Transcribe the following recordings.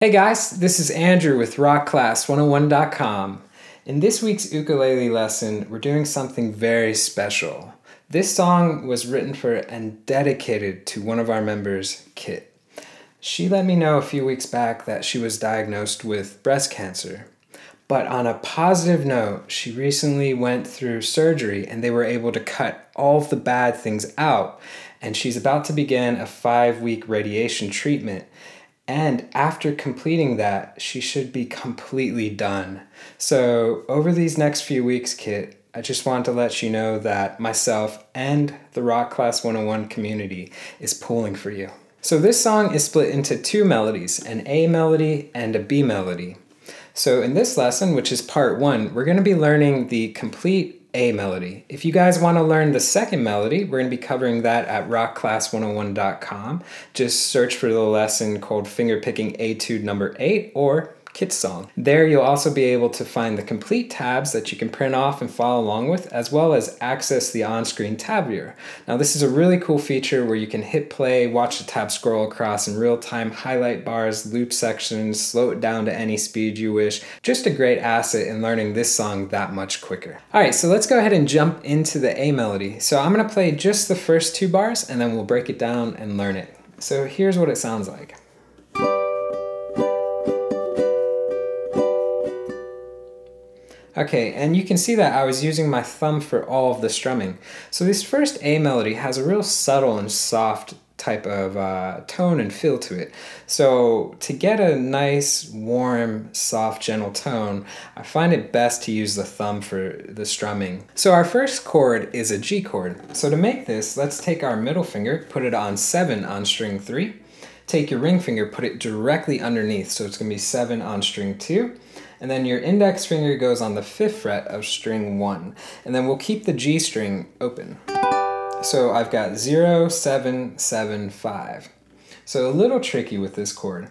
Hey guys, this is Andrew with rockclass101.com. In this week's ukulele lesson, we're doing something very special. This song was written for and dedicated to one of our members, Kit. She let me know a few weeks back that she was diagnosed with breast cancer. But on a positive note, she recently went through surgery and they were able to cut all of the bad things out. And she's about to begin a 5-week radiation treatment. And after completing that, she should be completely done. So over these next few weeks, Kit, I just want to let you know that myself and the Rock Class 101 community is pulling for you. So this song is split into two melodies, an A melody and a B melody. So in this lesson, which is part 1, we're going to be learning the complete A melody. If you guys want to learn the second melody, we're going to be covering that at rockclass101.com. Just search for the lesson called Fingerpicking Etude number 8 or Kit's song. There you'll also be able to find the complete tabs that you can print off and follow along with, as well as access the on-screen tab viewer. Now this is a really cool feature where you can hit play, watch the tab scroll across in real time, highlight bars, loop sections, slow it down to any speed you wish. Just a great asset in learning this song that much quicker. Alright, so let's go ahead and jump into the A melody. So I'm going to play just the first 2 bars and then we'll break it down and learn it. So here's what it sounds like. Okay, and you can see that I was using my thumb for all of the strumming. So this first A melody has a real subtle and soft type of tone and feel to it. So to get a nice, warm, soft, gentle tone, I find it best to use the thumb for the strumming. So our first chord is a G chord. So to make this, let's take our middle finger, put it on 7 on string 3. Take your ring finger, put it directly underneath, so it's going to be 7 on string 2. And then your index finger goes on the 5th fret of string 1. And then we'll keep the G string open. So I've got 0, 7, 7, 5. So a little tricky with this chord.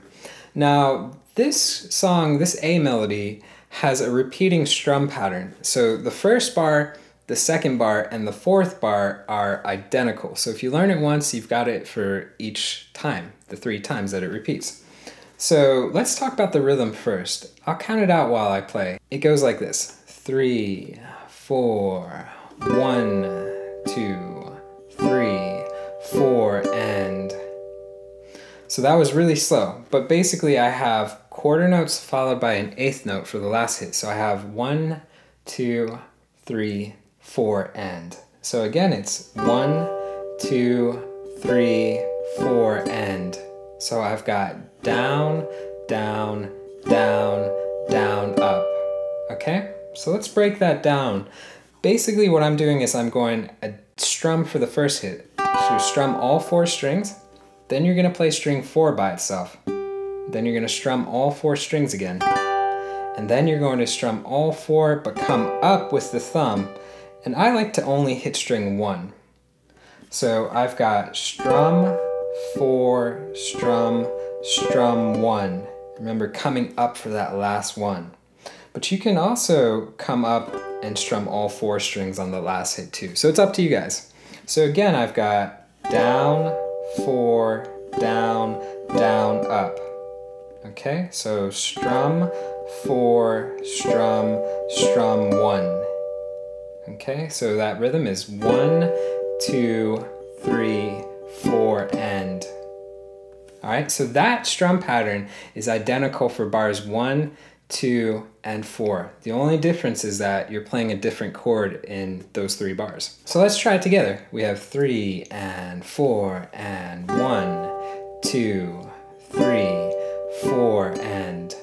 Now this song, this A melody, has a repeating strum pattern. So the first bar, the second bar, and the 4th bar are identical. So if you learn it once, you've got it for each time, the 3 times that it repeats. So let's talk about the rhythm first. I'll count it out while I play. It goes like this: 3, 4, 1, 2, 3, 4, and... So that was really slow, but basically I have quarter notes followed by an 8th note for the last hit. So I have 1, 2, 3, 4, and. So again, it's 1, 2, 3, 4, and. So I've got down, down, down, down, up. Okay? So let's break that down. Basically what I'm doing is I'm going a strum for the first hit. So you strum all 4 strings, then you're going to play string 4 by itself. Then you're going to strum all 4 strings again. And then you're going to strum all 4 but come up with the thumb. And I like to only hit string 1. So I've got strum, 4, strum, strum 1. Remember, coming up for that last one. But you can also come up and strum all 4 strings on the last hit too. So it's up to you guys. So again, I've got down, 4, down, down, up. Okay, so strum, 4, strum, strum 1. Okay, so that rhythm is 1, 2, 3, 4, and. Alright, so that strum pattern is identical for bars 1, 2, and 4. The only difference is that you're playing a different chord in those 3 bars. So let's try it together. We have 3 and 4 and 1, 2, 3, 4, and.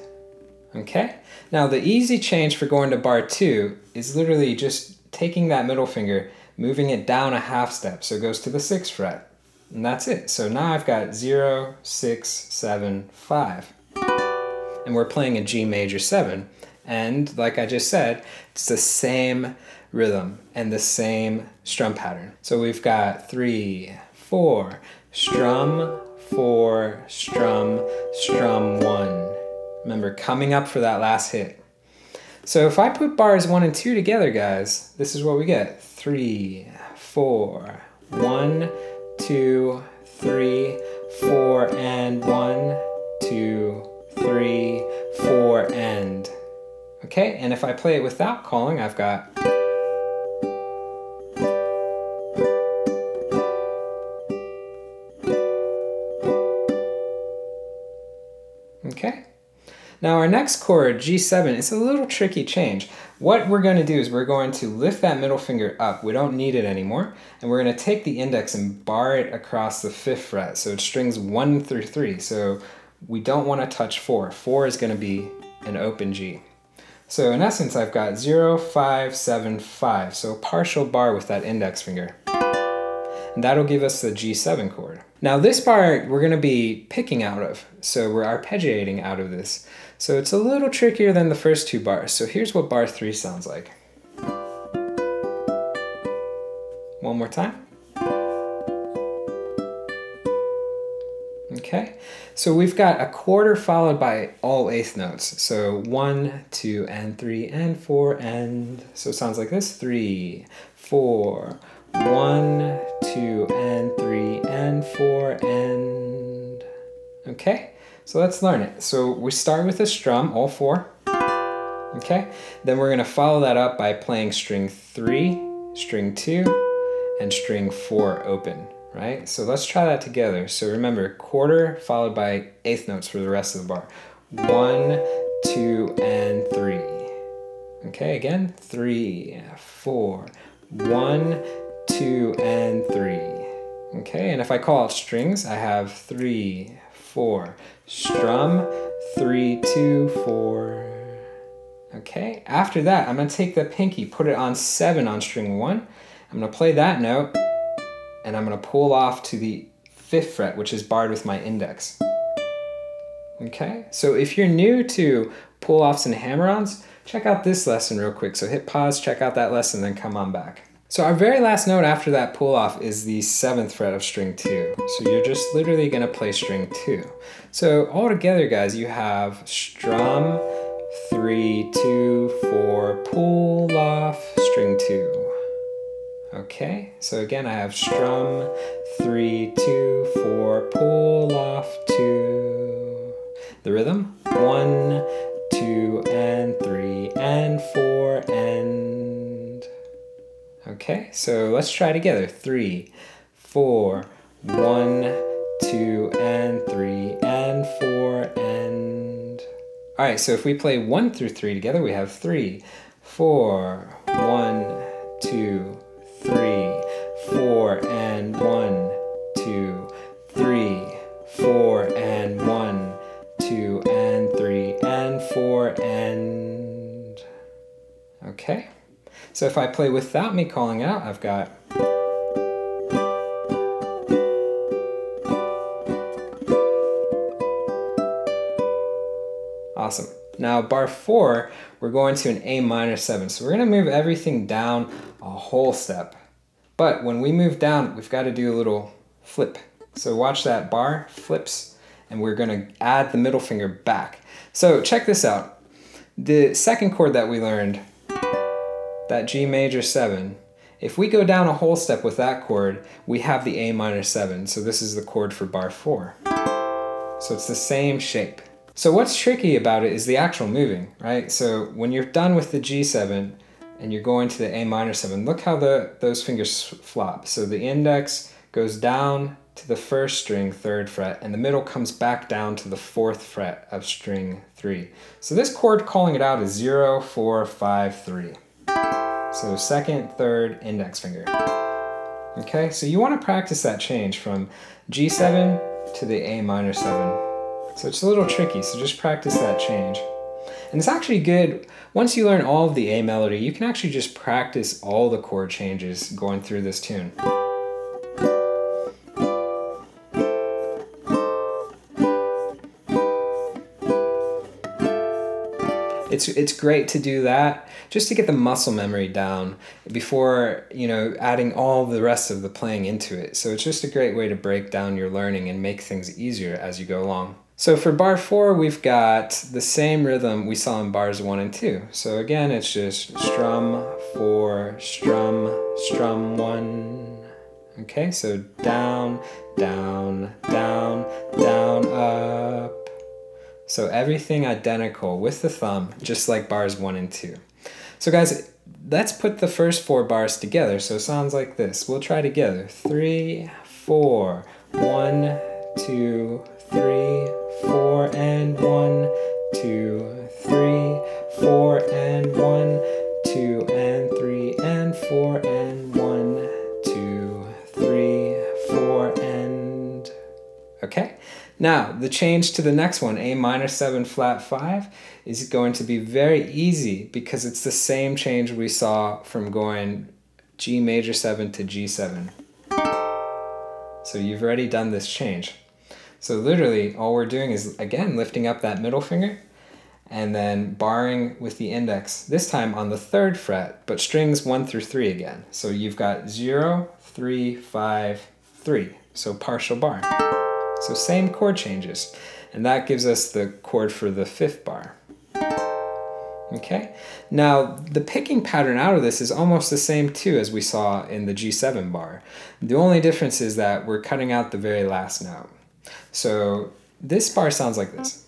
Okay? Now the easy change for going to bar 2 is literally just taking that middle finger, moving it down a half step, so it goes to the 6th fret. And that's it. So now I've got 0, 6, 7, 5. And we're playing a G major 7. And like I just said, it's the same rhythm and the same strum pattern. So we've got 3, 4, strum, 4, strum, strum 1. Remember, coming up for that last hit. So if I put bars 1 and 2 together, guys, this is what we get. 3, 4, 1, 2, 3, 4, and 1, 2, 3, 4, and. Okay, and if I play it without calling, I've got. Okay. Now our next chord, G7, it's a little tricky change. What we're going to do is we're going to lift that middle finger up. We don't need it anymore. And we're going to take the index and bar it across the 5th fret. So it's strings 1 through 3. So we don't want to touch 4. 4 is going to be an open G. So in essence, I've got 0, 5, 7, 5. So a partial bar with that index finger. And that'll give us the G7 chord. Now this bar we're going to be picking out of. So we're arpeggiating out of this. So it's a little trickier than the first 2 bars. So here's what bar 3 sounds like. One more time. Okay, so we've got a quarter followed by all 8th notes. So 1, 2, and 3, and 4, and. So it sounds like this. 3, 4, 1, 2, and 3, and 4, and. Okay, so let's learn it. So we start with a strum, all 4. Okay, then we're going to follow that up by playing string 3, string 2, and string 4 open, right? So let's try that together. So remember, quarter followed by 8th notes for the rest of the bar. 1, 2, and 3. Okay, again, 3, 4, 1, 2, and 3. Okay, and if I call out strings, I have 3, 4, strum, 3, 2, 4. Okay, after that, I'm going to take the pinky, put it on 7 on string 1. I'm going to play that note, and I'm going to pull off to the 5th fret, which is barred with my index. Okay, so if you're new to pull-offs and hammer-ons, check out this lesson real quick. So hit pause, check out that lesson, then come on back. So our very last note after that pull-off is the 7th fret of string 2. So you're just literally going to play string 2. So all together, guys, you have strum, 3, 2, 4, pull off, string 2. Okay, so again I have strum, 3, 2, 4, pull off, 2. The rhythm, 1, 2, and 3, and 4, and. Okay, so let's try together. 3, 4, 1, 2, and 3, and 4, and. All right, so if we play 1 through 3 together, we have 3, 4, 1, 2, 3, 4, and 1, 2, 3, 4, and 1, 2, and 3, and 4, and. Okay, so if I play without me calling out, I've got. Awesome. Now bar 4, we're going to an A minor 7. So we're going to move everything down a whole step. But when we move down, we've got to do a little flip. So watch that bar flips, and we're going to add the middle finger back. So check this out. The second chord that we learned, that G major 7, if we go down a whole step with that chord, we have the A minor 7. So this is the chord for bar 4. So it's the same shape. So what's tricky about it is the actual moving, right? So when you're done with the G7 and you're going to the A minor 7, look how those fingers flop. So the index goes down to the 1st string, 3rd fret, and the middle comes back down to the 4th fret of string 3. So this chord, calling it out, is 0, 4, 5, 3. So 2nd, 3rd, index finger. Okay, so you want to practice that change from G7 to the A minor 7. So it's a little tricky, so just practice that change. And it's actually good, once you learn all of the A melody, you can actually just practice all the chord changes going through this tune. It's great to do that just to get the muscle memory down before, adding all the rest of the playing into it. So it's just a great way to break down your learning and make things easier as you go along. So for bar 4, we've got the same rhythm we saw in bars 1 and 2. So again, it's just strum, 4, strum, strum, 1. Okay, so down, down, down, down, up. So everything identical with the thumb, just like bars 1 and 2. So guys, let's put the first 4 bars together. So it sounds like this. We'll try together. 3, 4, 1, 2, 3, 4, and 1, 2, 3, 4, and 1, 2, and 3, and 4, and 1, 2, 3, 4, and... Okay? Now, the change to the next one, A minor 7 flat 5, is going to be very easy because it's the same change we saw from going G major 7 to G7. So you've already done this change. So literally, all we're doing is, again, lifting up that middle finger and then barring with the index, this time on the 3rd fret, but strings 1 through 3 again. So you've got 0, 3, 5, 3. So partial bar. So same chord changes. And that gives us the chord for the 5th bar. Okay? Now, the picking pattern out of this is almost the same too as we saw in the G7 bar. The only difference is that we're cutting out the very last note. So this bar sounds like this.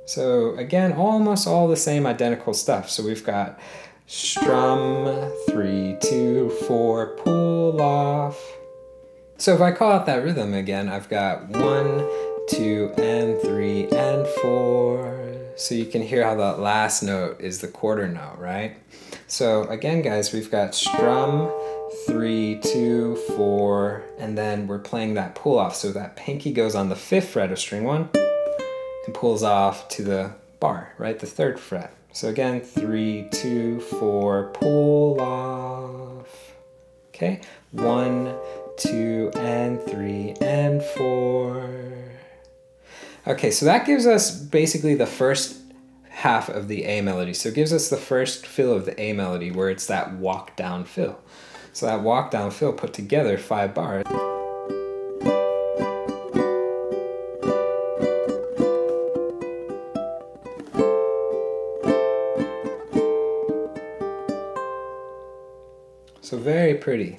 So again, almost all the same identical stuff. So we've got strum, 3, 2, 4, pull off. So if I call out that rhythm again, I've got 1, 2, and 3, and 4. So you can hear how that last note is the quarter note, right? So again, guys, we've got strum, 3, 2, 4, and then we're playing that pull off. So that pinky goes on the 5th fret of string 1 and pulls off to the bar, right? The 3rd fret. So again, 3, 2, 4, pull off. Okay, 1, 2, and 3, and 4. Okay, so that gives us basically the first half of the A melody. So it gives us the first fill of the A melody where it's that walk down fill. So that walk down fill put together 5 bars. So very pretty.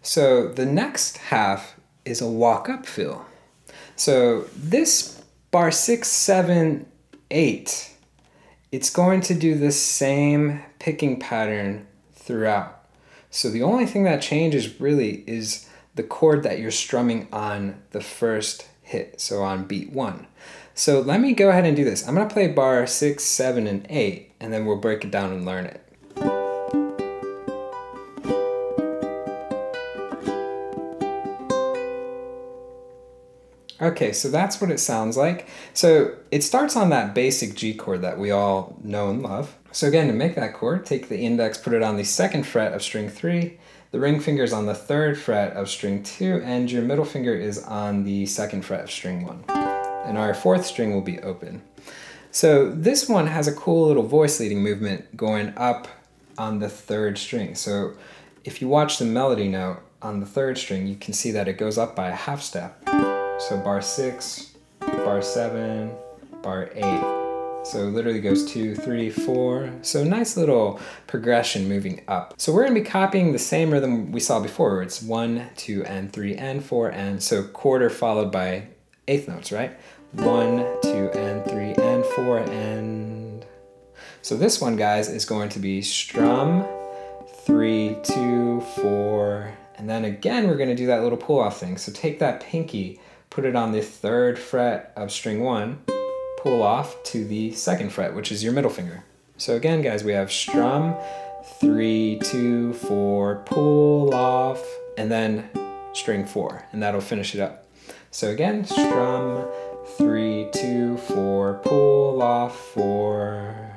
So the next half is a walk up fill. So this bar 6, 7, 8, it's going to do the same picking pattern throughout. So the only thing that changes really is the chord that you're strumming on the first hit, so on beat 1. So let me go ahead and do this. I'm going to play bar 6, 7, and 8, and then we'll break it down and learn it. Okay, so that's what it sounds like. So it starts on that basic G chord that we all know and love. So again, to make that chord, take the index, put it on the 2nd fret of string 3, the ring finger is on the 3rd fret of string 2, and your middle finger is on the 2nd fret of string 1. And our 4th string will be open. So this one has a cool little voice leading movement going up on the 3rd string. So if you watch the melody note on the 3rd string, you can see that it goes up by a half step. So bar 6, bar 7, bar 8. So it literally goes 2, 3, 4. So nice little progression moving up. So we're going to be copying the same rhythm we saw before, where it's 1, 2, and 3, and 4, and so quarter followed by 8th notes, right? 1, 2, and 3, and 4, and... So this one, guys, is going to be strum, 3, 2, 4, and then again we're going to do that little pull-off thing. So take that pinky, put it on the 3rd fret of string 1, pull off to the 2nd fret, which is your middle finger. So again, guys, we have strum, 3, 2, 4, pull off, and then string 4, and that'll finish it up. So again, strum, 3, 2, 4, pull off, 4.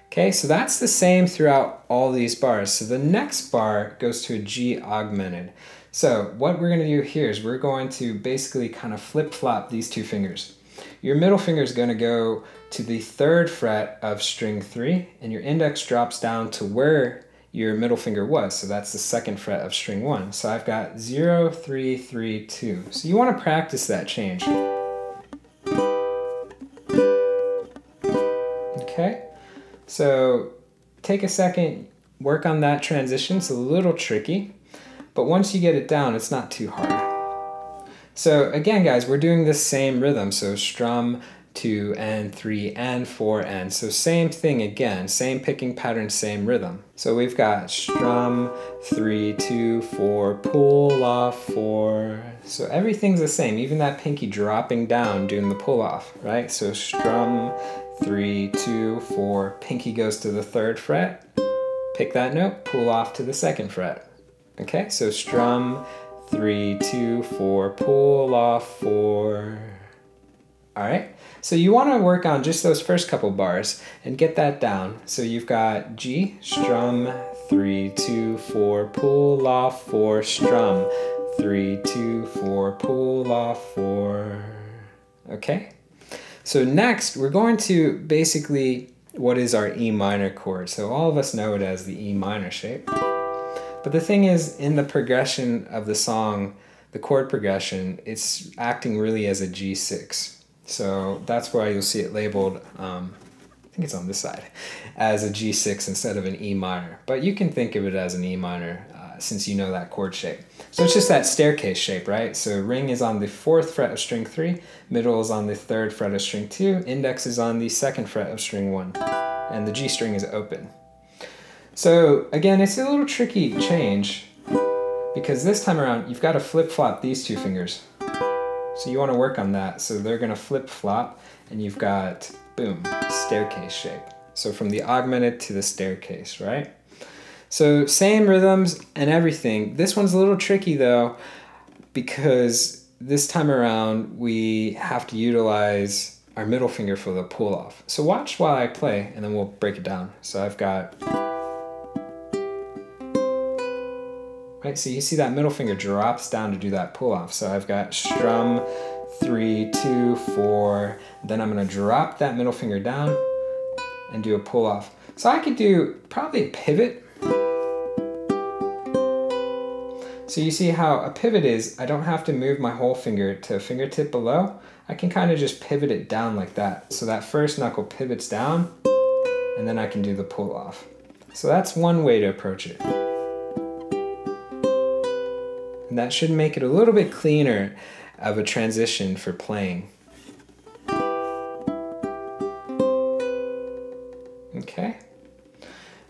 Okay, so that's the same throughout all these bars. So the next bar goes to a G augmented. So what we're going to do here is we're going to basically kind of flip-flop these 2 fingers. Your middle finger is going to go to the 3rd fret of string 3, and your index drops down to where your middle finger was. So that's the 2nd fret of string 1. So I've got 0, 3, 3, 2. So you want to practice that change. Okay, so take a second, work on that transition. It's a little tricky. But once you get it down, it's not too hard. So again, guys, we're doing the same rhythm. So strum, 2 and 3 and 4 and. So same thing again, same picking pattern, same rhythm. So we've got strum, 3, 2, 4, pull off, 4. So everything's the same, even that pinky dropping down doing the pull off, right? So strum, 3, 2, 4, pinky goes to the 3rd fret, pick that note, pull off to the 2nd fret. Okay, so strum, 3, 2, 4, pull off, 4. All right, so you want to work on just those first couple bars and get that down. So you've got G, strum, 3, 2, 4, pull off, 4, strum, 3, 2, 4, pull off, 4. Okay, so next we're going to basically what is our E minor chord. So all of us know it as the E minor shape. But the thing is, in the progression of the song, the chord progression, it's acting really as a G6. So that's why you'll see it labeled, I think it's on this side, as a G6 instead of an E minor. But you can think of it as an E minor since you know that chord shape. So it's just that staircase shape, right? So ring is on the 4th fret of string 3, middle is on the 3rd fret of string 2, index is on the 2nd fret of string 1, and the G string is open. So again, it's a little tricky change because this time around you've got to flip-flop these 2 fingers. So you want to work on that. So they're going to flip-flop and you've got, boom, staircase shape. So from the augmented to the staircase, right? So same rhythms and everything. This one's a little tricky though because this time around we have to utilize our middle finger for the pull-off. So watch while I play and then we'll break it down. So I've got... Right, so you see that middle finger drops down to do that pull off. So I've got strum, 3, 2, 4, then I'm gonna drop that middle finger down and do a pull off. So I could do probably a pivot. So you see how a pivot is, I don't have to move my whole finger to a fingertip below. I can kind of just pivot it down like that. So that first knuckle pivots down and then I can do the pull off. So that's one way to approach it. And that should make it a little bit cleaner of a transition for playing. Okay.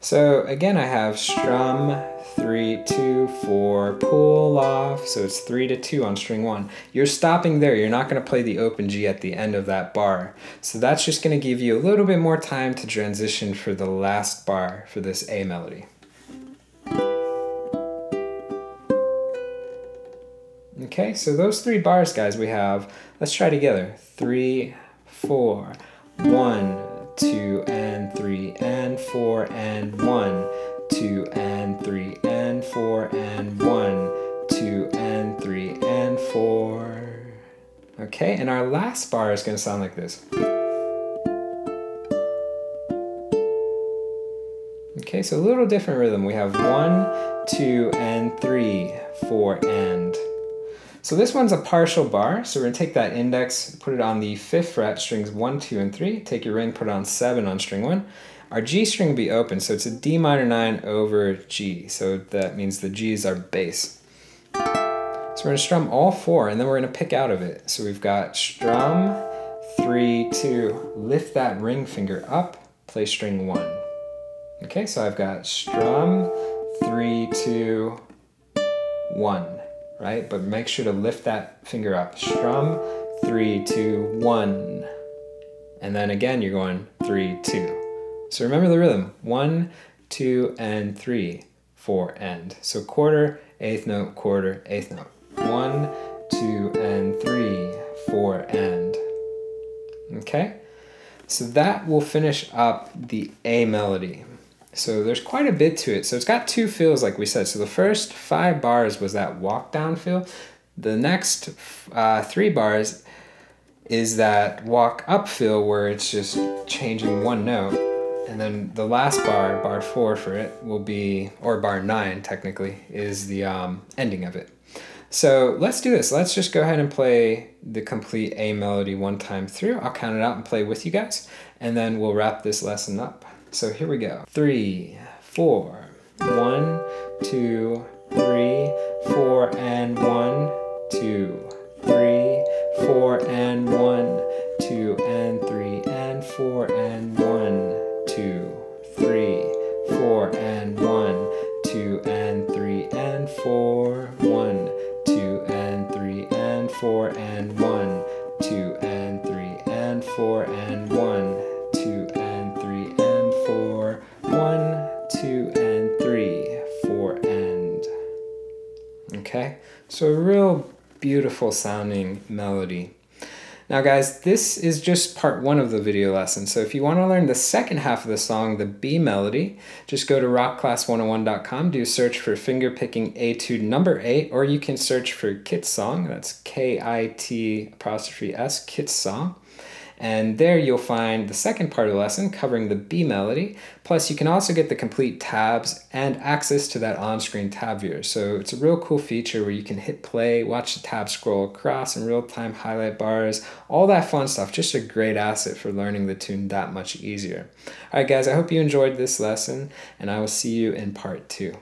So again, I have strum, 3, 2, 4, pull off. So it's 3 to 2 on string 1. You're stopping there. You're not going to play the open G at the end of that bar. So that's just going to give you a little bit more time to transition for the last bar for this A melody. Okay, so those 3 bars, guys, we have, let's try together. 3, 4, 1, 2, and 3, and 4, and 1, 2, and 3, and 4, and 1, 2, and 3, and 4. Okay, and our last bar is going to sound like this. Okay, so a little different rhythm. We have 1, 2, and 3, 4, and. So this one's a partial bar, so we're going to take that index, put it on the 5th fret, strings 1, 2, and 3, take your ring, put it on 7 on string 1. Our G string will be open, so it's a D minor 9 over G, so that means the G is our bass. So we're going to strum all 4, and then we're going to pick out of it. So we've got strum, 3, 2, lift that ring finger up, play string 1. Okay, so I've got strum, 3, 2, 1. Right? But make sure to lift that finger up. Strum, 3, 2, 1. And then again, you're going 3, 2. So remember the rhythm. 1, 2, and 3, 4, and. So quarter, 8th note, quarter, 8th note. 1, 2, and 3, 4, and. Okay? So that will finish up the A melody. So there's quite a bit to it. So it's got 2 fills like we said. So the first 5 bars was that walk down fill. The next 3 bars is that walk up fill where it's just changing one note. And then the last bar, bar 4 for it, will be, or bar 9 technically, is the ending of it. So let's do this. Let's just go ahead and play the complete A melody one time through. I'll count it out and play with you guys. And then we'll wrap this lesson up. So here we go. 3, 4, 1, 2, 3, 4, and 1, 2, 3. 4 and 1, 2 and 3 and 4 and 1, 2, 3, 4 and 1, 2 and 3 and 4, 1, 2 and 3 and 4 and 1, 2 and 3 and 4 and 1, 2 and 3 and 4, 1, 2 and 3, 4 and. Okay, so a real beautiful sounding melody. Now guys, this is just part 1 of the video lesson, so if you want to learn the second half of the song, the B melody, just go to rockclass101.com, do a search for Fingerpicking Etude number 8, or you can search for Kit Song, that's K-I-T''S, Kit Song. And there you'll find the second part of the lesson covering the B melody. Plus you can also get the complete tabs and access to that on-screen tab viewer. So it's a real cool feature where you can hit play, watch the tab scroll across in real-time highlight bars, all that fun stuff. Just a great asset for learning the tune that much easier. All right guys, I hope you enjoyed this lesson and I will see you in part 2.